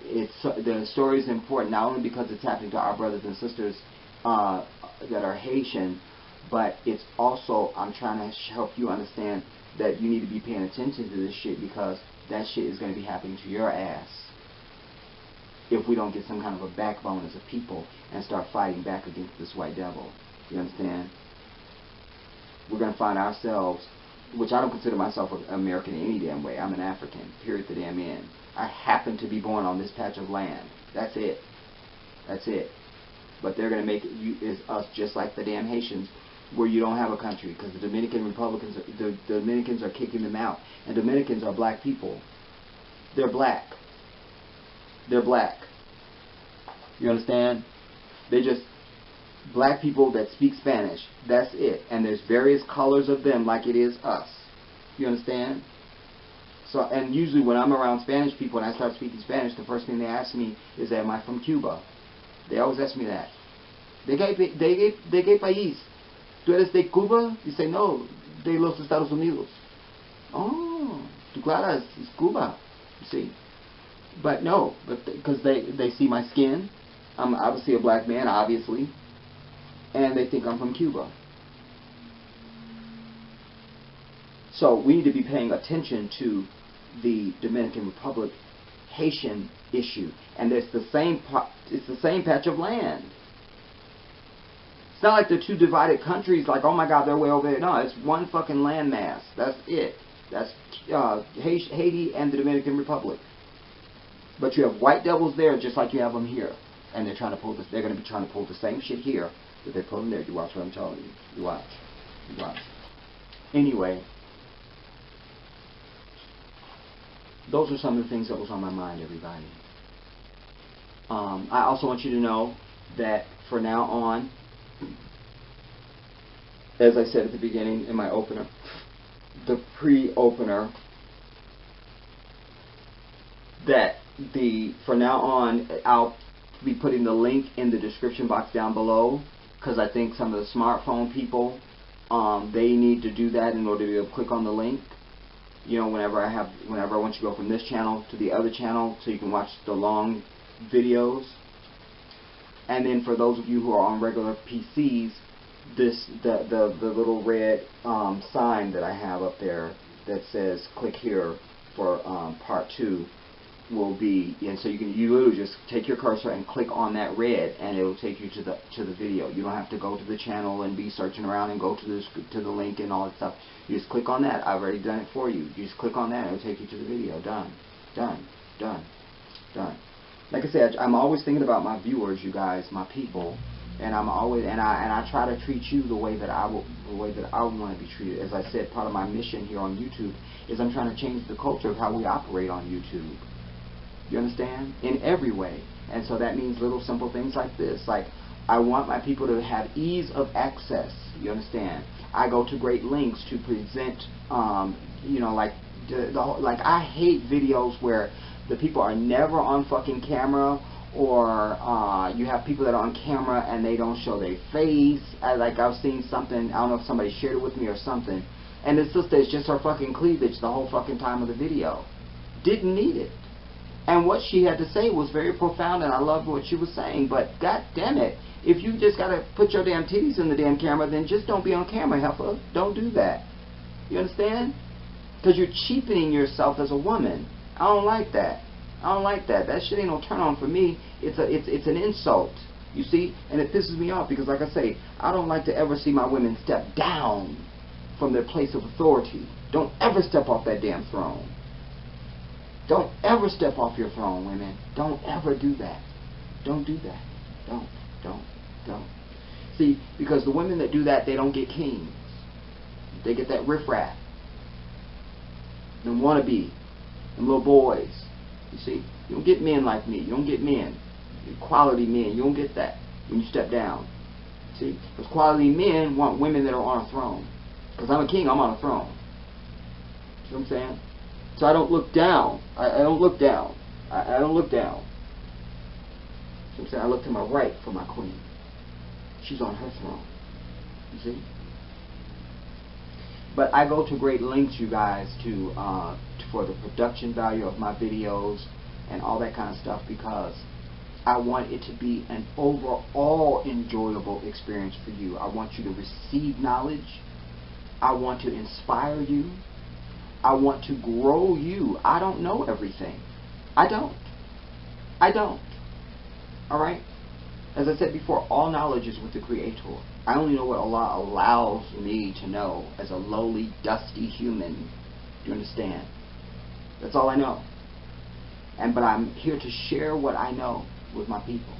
the story is important not only because it's happening to our brothers and sisters that are Haitian, but it's also, I'm trying to help you understand that you need to be paying attention to this shit, because that shit is going to be happening to your ass if we don't get some kind of a backbone as a people and start fighting back against this white devil. You understand? We're going to find ourselves, which I don't consider myself an American in any damn way. I'm an African, period, the damn end. I happen to be born on this patch of land. That's it. That's it. But they're going to make us just like the damn Haitians, where you don't have a country, because the Dominicans are kicking them out. And Dominicans are black people. They're black. They're black. You understand? They just black people that speak Spanish. That's it. And there's various colors of them like it is us. You understand? So, and usually when I'm around Spanish people and I start speaking Spanish, the first thing they ask me is, am I from Cuba? They always ask me that. ¿De qué país? ¿Tú eres de Cuba? You say, no, de los Estados Unidos. Oh, tu clara es Cuba. You see? But no, because they see my skin. I'm obviously a black man, obviously. And they think I'm from Cuba. So we need to be paying attention to the Dominican Republic Haitian issue. And it's the same patch of land. It's not like they're two divided countries, like, oh my God, they're way over there. No, it's one fucking landmass. That's it. That's Haiti and the Dominican Republic. But you have white devils there just like you have them here. And they're trying to pull this. They're going to be trying to pull the same shit here that they're pulling there. You watch what I'm telling you. You watch. You watch. Anyway, those are some of the things that was on my mind, everybody. I also want you to know that for now on, as I said at the beginning in my opener, the pre-opener, that for now on, I'll be putting the link in the description box down below, because I think some of the smartphone people, they need to do that in order to be able to click on the link. You know, whenever I want you to go from this channel to the other channel, so you can watch the long videos. And then for those of you who are on regular PCs, the little red sign that I have up there that says click here for part 2 will be, and so you literally just take your cursor and click on that red, and it will take you to the video. You don't have to go to the channel and be searching around and go to the link and all that stuff. You just click on that. I've already done it for you. You just click on that, and it will take you to the video. Done, done, done, done. Like I said, I'm always thinking about my viewers, you guys, my people, and I'm always I try to treat you the way that I would want to be treated. As I said, part of my mission here on YouTube is I'm trying to change the culture of how we operate on YouTube. You understand? In every way. And so that means little simple things like this. Like, I want my people to have ease of access. You understand? I go to great lengths to present, you know, like I hate videos where the people are never on fucking camera, or you have people that are on camera and they don't show their face. Like, I've seen something, I don't know if somebody shared it with me or something, and the sister is just her fucking cleavage the whole fucking time of the video. Didn't need it. And what she had to say was very profound, and I loved what she was saying, but god damn it, if you just gotta put your damn titties in the damn camera, then just don't be on camera, heifer. Don't do that. You understand? Because you're cheapening yourself as a woman. I don't like that. I don't like that. That shit ain't no turn on for me. It's an insult. You see? And it pisses me off because, like I say, I don't like to ever see my women step down from their place of authority. Don't ever step off that damn throne. Don't ever step off your throne, women. Don't ever do that. Don't do that. Don't. See, because the women that do that, they don't get kings. They get that riffraff. Them wannabe. Them little boys. You see? You don't get men like me. You don't get men. Quality men. You don't get that when you step down. See? Because quality men want women that are on a throne. Because I'm a king, I'm on a throne. See what I'm saying? So I don't look down. I don't look down. I don't look down. See what I'm saying? I look to my right for my queen. She's on her throne. You see? But I go to great lengths, you guys, for the production value of my videos and all that kind of stuff, because I want it to be an overall enjoyable experience for you. I want you to receive knowledge. I want to inspire you. I want to grow you. I don't know everything. I don't. Alright? As I said before, all knowledge is with the Creator. I only know what Allah allows me to know as a lowly, dusty human. Do you understand? That's all I know. But I'm here to share what I know with my people.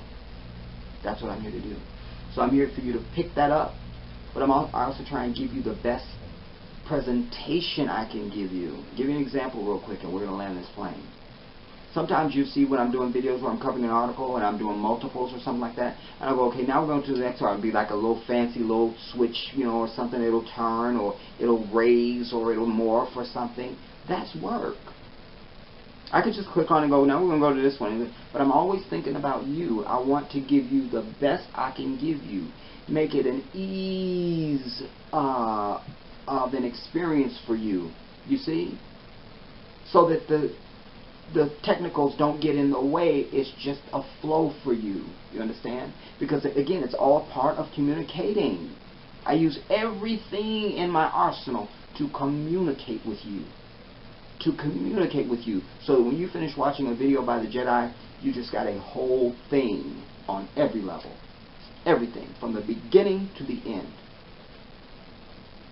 That's what I'm here to do. So I'm here for you to pick that up. But I also try and give you the best presentation I can give you. Give you an example real quick, and we're going to land this plane. Sometimes you see when I'm doing videos where I'm covering an article and I'm doing multiples or something like that, and I'll go, okay, now we're going to the next article. It'll be like a little fancy little switch, you know, or something. It'll turn, or it'll raise, or it'll morph or something. That's work. I could just click on and go, now we're going to go to this one. But I'm always thinking about you. I want to give you the best I can give you. Make it an ease of an experience for you. You see? So that the technicals don't get in the way. It's just a flow for you. You understand? Because, again, it's all part of communicating. I use everything in my arsenal to communicate with you. To communicate with you. So that when you finish watching a video by the Jedi, you just got a whole thing on every level. Everything. From the beginning to the end.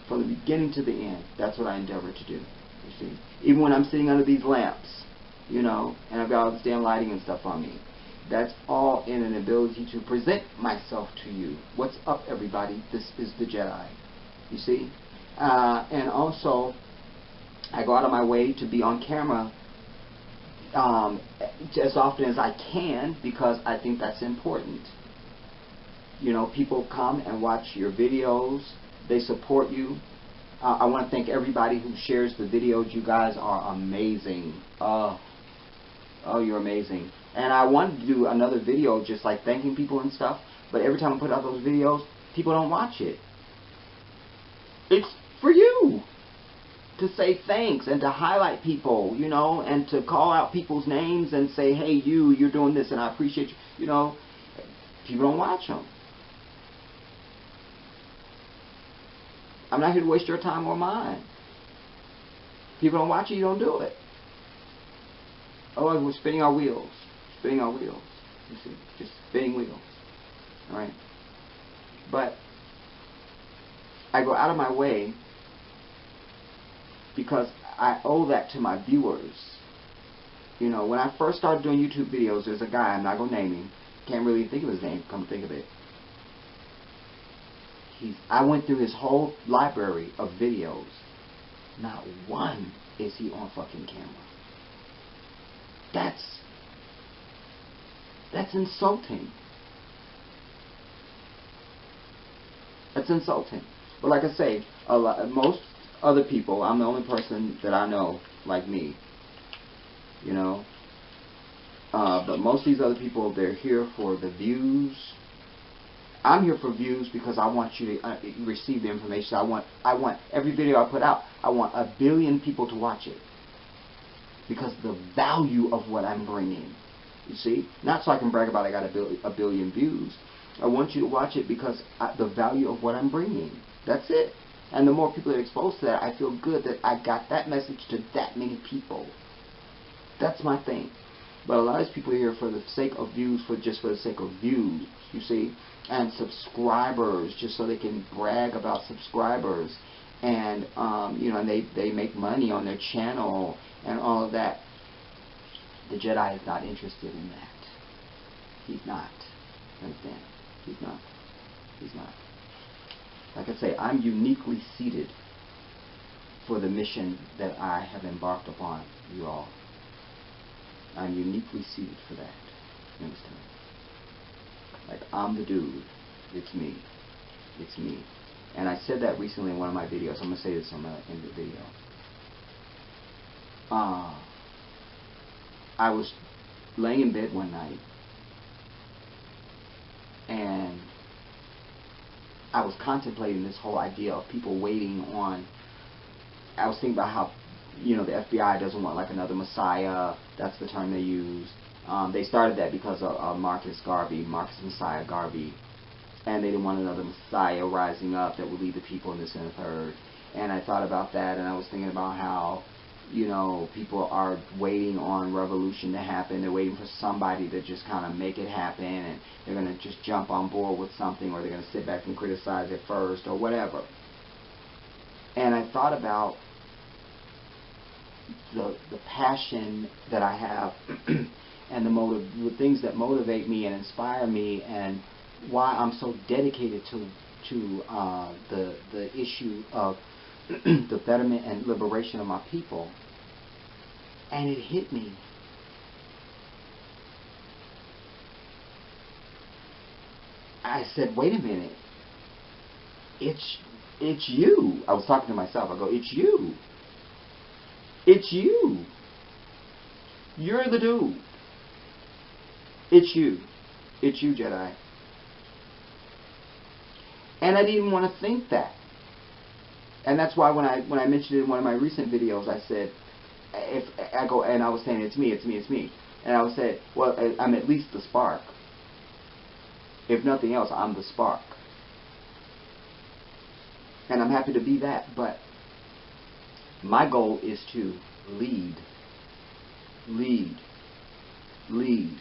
From the beginning to the end. That's what I endeavor to do. You see? Even when I'm sitting under these lamps, you know, and I've got all this damn lighting and stuff on me. That's all in an ability to present myself to you. What's up, everybody? This is the Jedi. You see? And also, I go out of my way to be on camera as often as I can, because I think that's important. You know, people come and watch your videos. They support you. I want to thank everybody who shares the videos. You guys are amazing. Oh, you're amazing. And I wanted to do another video just like thanking people and stuff, but every time I put out those videos, people don't watch it. It's for you to say thanks and to highlight people, you know, and to call out people's names and say, hey, you're doing this and I appreciate you. You know, people don't watch them. I'm not here to waste your time or mine. People don't watch it, you don't do it. Otherwise, we're spinning our wheels. Spinning our wheels. You see? Just spinning wheels. Alright? But I go out of my way because I owe that to my viewers. You know, when I first started doing YouTube videos, there's a guy, I'm not going to name him. Can't really think of his name, come to think of it. I went through his whole library of videos. Not one is he on fucking camera. That's insulting. That's insulting. But like I say, most other people, I'm the only person that I know like me. You know? But most of these other people, they're here for the views. I'm here for views because I want you to receive the information. I want every video I put out, I want 1 billion people to watch it. Because the value of what I'm bringing. You see? Not so I can brag about I got a billion views. I want you to watch it because the value of what I'm bringing. That's it. And the more people that are exposed to that, I feel good that I got that message to that many people. That's my thing. But a lot of people are here for the sake of views, just for the sake of views, you see, and subscribers, just so they can brag about subscribers, and you know, and they make money on their channel and all of that. The Jedi is not interested in that. He's not. Understand? He's not. He's not. Like I say, I'm uniquely seated for the mission that I have embarked upon, you all. I'm uniquely seated for that. You understand? Like, I'm the dude. It's me. It's me. And I said that recently in one of my videos. I'm going to say this in the video. I was laying in bed one night, and I was contemplating this whole idea of people waiting on. I was thinking about how, you know, the FBI doesn't want like another Messiah. That's the term they use. They started that because of Marcus Messiah Garvey, and they didn't want another Messiah rising up that would lead the people in this and the third. And I thought about that, and I was thinking about how, you know, people are waiting on revolution to happen. They're waiting for somebody to just kind of make it happen, and they're going to just jump on board with something, or they're going to sit back and criticize it first, or whatever. And I thought about the passion that I have and the things that motivate me and inspire me, and why I'm so dedicated to the issue of the betterment and liberation of my people. And it hit me. I said, wait a minute. It's you. I was talking to myself. I go, it's you. It's you. You're the dude. It's you. It's you, Jedi. And I didn't want to think that. And that's why when I mentioned it in one of my recent videos, I said, if I go, and I was saying, it's me, it's me, it's me. And I would say, well, I'm at least the spark. If nothing else, I'm the spark. And I'm happy to be that, but my goal is to lead. Lead. Lead.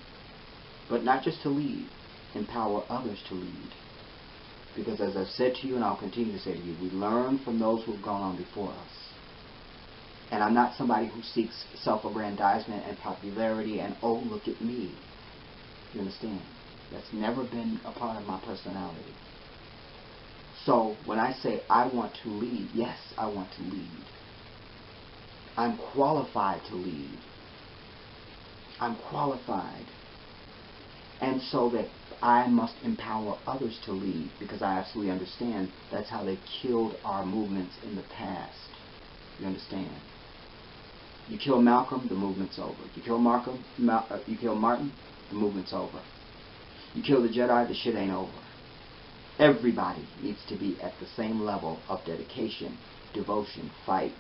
But not just to lead, empower others to lead. Because as I've said to you, and I'll continue to say to you, we learn from those who have gone on before us. And I'm not somebody who seeks self-aggrandizement and popularity and, oh, look at me. You understand? That's never been a part of my personality. So when I say I want to lead, yes, I want to lead. I'm qualified to lead. I'm qualified. And so that I must empower others to lead, because I absolutely understand that's how they killed our movements in the past. You understand? You kill Malcolm, the movement's over. You kill Martin, the movement's over. You kill the Jedi, the shit ain't over. Everybody needs to be at the same level of dedication, devotion, fight,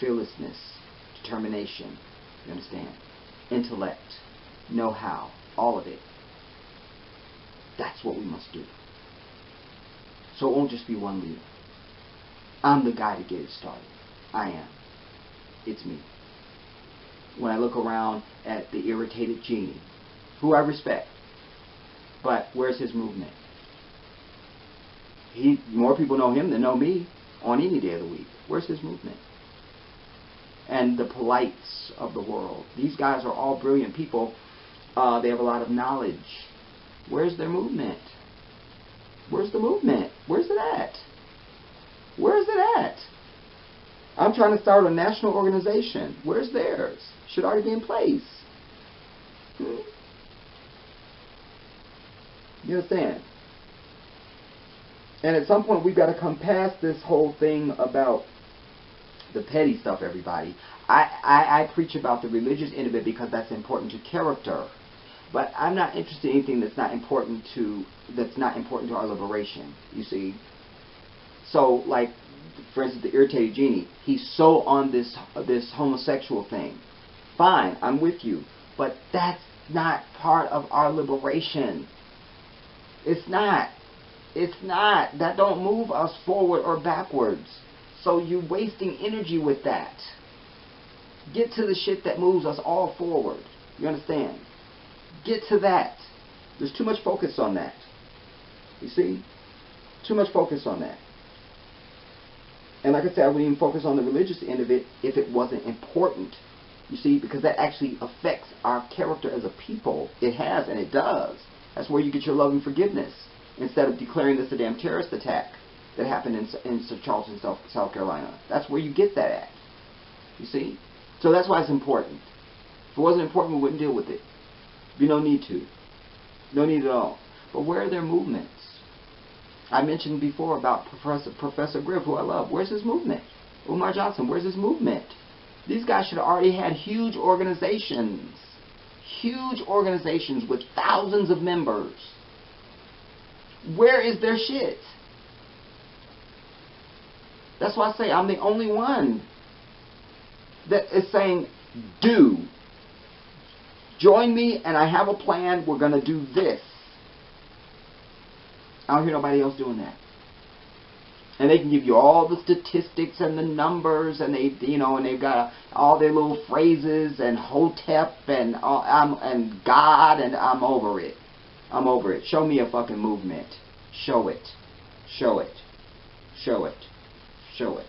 fearlessness, determination. You understand? Intellect, know-how, all of it. That's what we must do. So it won't just be one leader. I'm the guy to get it started. I am. It's me. When I look around at the irritated genie, who I respect, but where's his movement? More people know him than know me on any day of the week. Where's his movement? And the polites of the world. These guys are all brilliant people. They have a lot of knowledge. Where's their movement? Where's the movement? Where's it at? Where's it at? I'm trying to start a national organization. Where's theirs? Should already be in place. You understand? And at some point we've got to come past this whole thing about the petty stuff, everybody. I preach about the religious end of it because that's important to character. But I'm not interested in anything that's not important to our liberation, you see. So, like, for instance, the irritated genie, he's so on this homosexual thing. Fine, I'm with you. But that's not part of our liberation. It's not. It's not. That don't move us forward or backwards. So you're wasting energy with that. Get to the shit that moves us all forward. You understand? Get to that. There's too much focus on that. You see? Too much focus on that. And like I said, I wouldn't even focus on the religious end of it if it wasn't important. You see? Because that actually affects our character as a people. It has, and it does. That's where you get your love and forgiveness. Instead of declaring this a damn terrorist attack that happened in Charleston, South Carolina. That's where you get that at. You see? So that's why it's important. If it wasn't important, we wouldn't deal with it. Be no need to. No need at all. But where are their movements? I mentioned before about Professor Griff, who I love. Where's his movement? Umar Johnson, where's his movement? These guys should have already had huge organizations. Huge organizations with thousands of members. Where is their shit? That's why I say I'm the only one that is saying, do. Join me and I have a plan. We're going to do this. I don't hear nobody else doing that. And they can give you all the statistics and the numbers, and they, you know, and they've got all their little phrases and hotep and God, and I'm over it. I'm over it. Show me a fucking movement. Show it. Show it. Show it. Show it.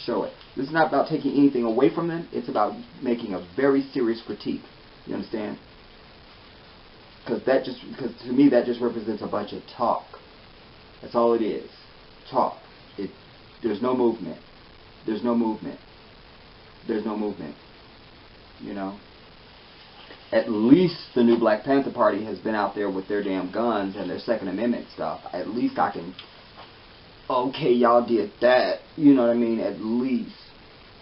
Show it. This is not about taking anything away from them. It's about making a very serious critique. You understand? Because to me that just represents a bunch of talk. That's all it is. Talk. There's no movement. There's no movement. There's no movement. You know? At least the new Black Panther Party has been out there with their damn guns and their Second Amendment stuff. At least I can... Okay, y'all did that. You know what I mean? At least.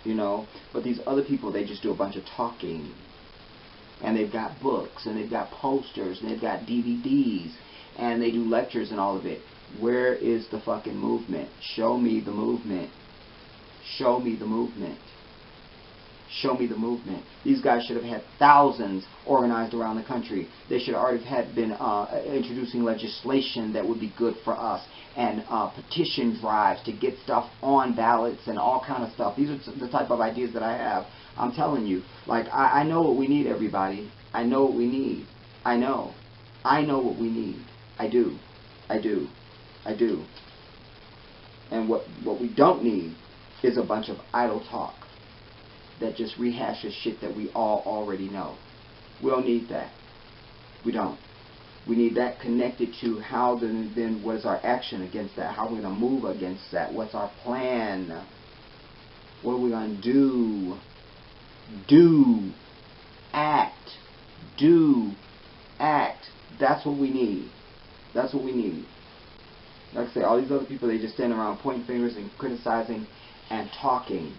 You know? But these other people, they just do a bunch of talking. And they've got books, and they've got posters, and they've got DVDs, and they do lectures and all of it. Where is the fucking movement? Show me the movement. Show me the movement. Show me the movement. These guys should have had thousands organized around the country. They should already have been introducing legislation that would be good for us, and petition drives to get stuff on ballots and all kind of stuff. These are the type of ideas that I have. I'm telling you, like, I know what we need, everybody. I know what we need. I know. I know what we need. I do. I do. I do. And what we don't need is a bunch of idle talk that just rehashes shit that we all already know. We don't need that. We don't. We need that connected to how then what is our action against that? How are we going to move against that? What's our plan? What are we going to do? Do. Act. Do. Act. That's what we need. That's what we need. Like I say, all these other people, they just stand around pointing fingers and criticizing and talking.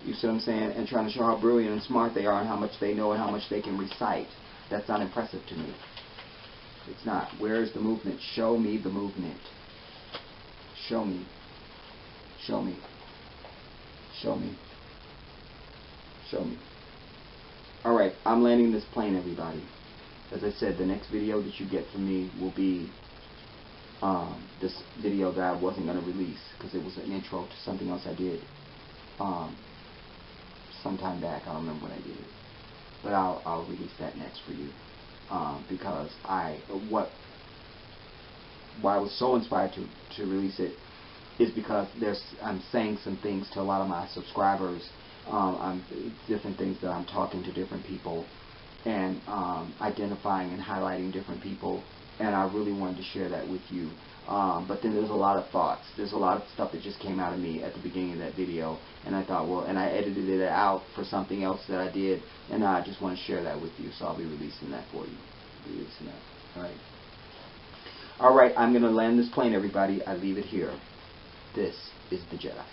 You see what I'm saying? And trying to show how brilliant and smart they are and how much they know and how much they can recite. That's not impressive to me. It's not. Where is the movement? Show me the movement. Show me. Show me. Show me. Show me. Alright, I'm landing this plane, everybody. As I said, the next video that you get from me will be this video that I wasn't going to release because it was an intro to something else I did sometime back. I don't remember when I did it. But I'll release that next for you. Because why I was so inspired to release it is because I'm saying some things to a lot of my subscribers. Different things that I'm talking to different people and identifying and highlighting different people, and I really wanted to share that with you. But then there's a lot of thoughts. There's a lot of stuff that just came out of me at the beginning of that video, and I thought, well, and I edited it out for something else that I did, and I just want to share that with you, so I'll be releasing that for you. Releasing that. Alright. Alright, I'm going to land this plane, everybody. I leave it here. This is the Jedi.